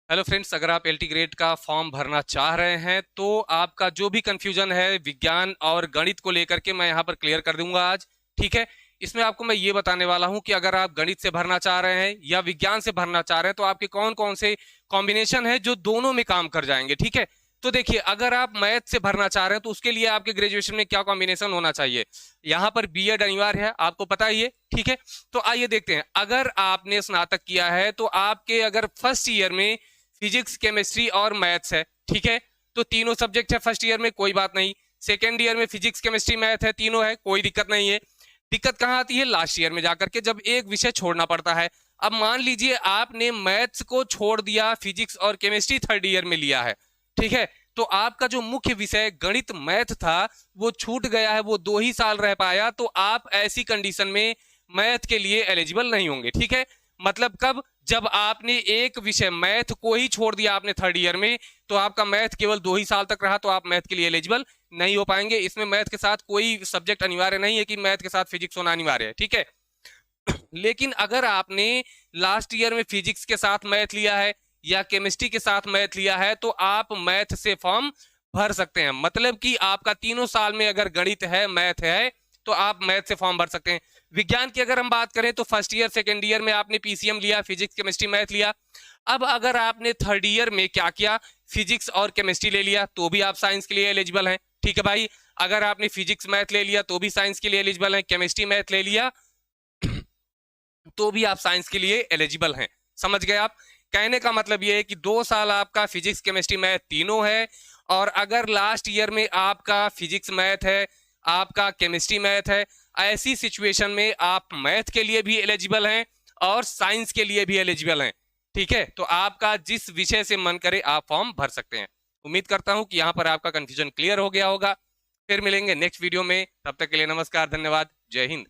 Hello friends, अगर आप LT grade का फॉर्म भरना चाह रहे हैं तो आपका जो भी कंफ्यूजन है विज्ञान और गणित को लेकर के मैं यहाँ पर क्लियर कर दूंगा आज। ठीक है। इसमें आपको मैं ये बताने वाला हूँ कि अगर आप गणित से भरना चाह रहे हैं या विज्ञान से भरना चाह रहे हैं तो आपके कौन कौन से कॉम्बिनेशन है जो दोनों में काम कर जाएंगे। ठीक है। तो देखिए, अगर आप मैथ से भरना चाह रहे हैं तो उसके लिए आपके ग्रेजुएशन में क्या कॉम्बिनेशन होना चाहिए। यहाँ पर बीएड अनिवार्य है, आपको पता ही है। ठीक है। तो आइए देखते हैं, अगर आपने स्नातक किया है तो आपके अगर फर्स्ट ईयर में फिजिक्स, केमिस्ट्री और मैथ्स है। ठीक है। तो तीनों सब्जेक्ट है फर्स्ट ईयर में, कोई बात नहीं। सेकेंड ईयर में फिजिक्स, केमिस्ट्री, मैथ है, तीनों है, कोई दिक्कत नहीं है। दिक्कत कहाँ आती है? लास्ट ईयर में जाकर के, जब एक विषय छोड़ना पड़ता है। अब मान लीजिए आपने मैथ्स को छोड़ दिया, फिजिक्स और केमिस्ट्री थर्ड ईयर में लिया है। ठीक है। तो आपका जो मुख्य विषय गणित मैथ था वो छूट गया है, वो 2 ही साल रह पाया, तो आप ऐसी कंडीशन में मैथ के लिए एलिजिबल नहीं होंगे। ठीक है। मतलब कब? जब आपने एक विषय मैथ को ही छोड़ दिया आपने थर्ड ईयर में, तो आपका मैथ केवल 2 ही साल तक रहा, तो आप मैथ के लिए एलिजिबल नहीं हो पाएंगे। इसमें मैथ के साथ कोई सब्जेक्ट अनिवार्य नहीं है कि मैथ के साथ फिजिक्स होना अनिवार्य है। ठीक है। लेकिन अगर आपने लास्ट ईयर में फिजिक्स के साथ मैथ लिया है या केमिस्ट्री के साथ मैथ लिया है तो आप मैथ से फॉर्म भर सकते हैं। मतलब कि आपका तीनों साल में अगर गणित है, मैथ है, तो आप मैथ से फॉर्म भर सकते हैं। विज्ञान की अगर हम बात करें तो फर्स्ट ईयर सेकेंड ईयर में आपने पीसीएम लिया, फिजिक्स केमिस्ट्री मैथ लिया। अब अगर आपने थर्ड ईयर में क्या किया, फिजिक्स और केमिस्ट्री ले लिया, तो भी आप साइंस के लिए एलिजिबल हैं। ठीक है भाई। अगर आपने फिजिक्स मैथ ले लिया तो भी साइंस के लिए एलिजिबल हैं, केमिस्ट्री मैथ ले लिया तो भी आप साइंस के लिए एलिजिबल हैं। समझ गए आप? कहने का मतलब ये है कि 2 साल आपका फिजिक्स केमिस्ट्री मैथ तीनों है, और अगर लास्ट ईयर में आपका फिजिक्स मैथ है, आपका केमिस्ट्री मैथ है, ऐसी सिचुएशन में आप मैथ के लिए भी एलिजिबल हैं और साइंस के लिए भी एलिजिबल हैं। ठीक है। तो आपका जिस विषय से मन करे आप फॉर्म भर सकते हैं। उम्मीद करता हूं कि यहां पर आपका कंफ्यूजन क्लियर हो गया होगा। फिर मिलेंगे नेक्स्ट वीडियो में, तब तक के लिए नमस्कार, धन्यवाद, जय हिंद।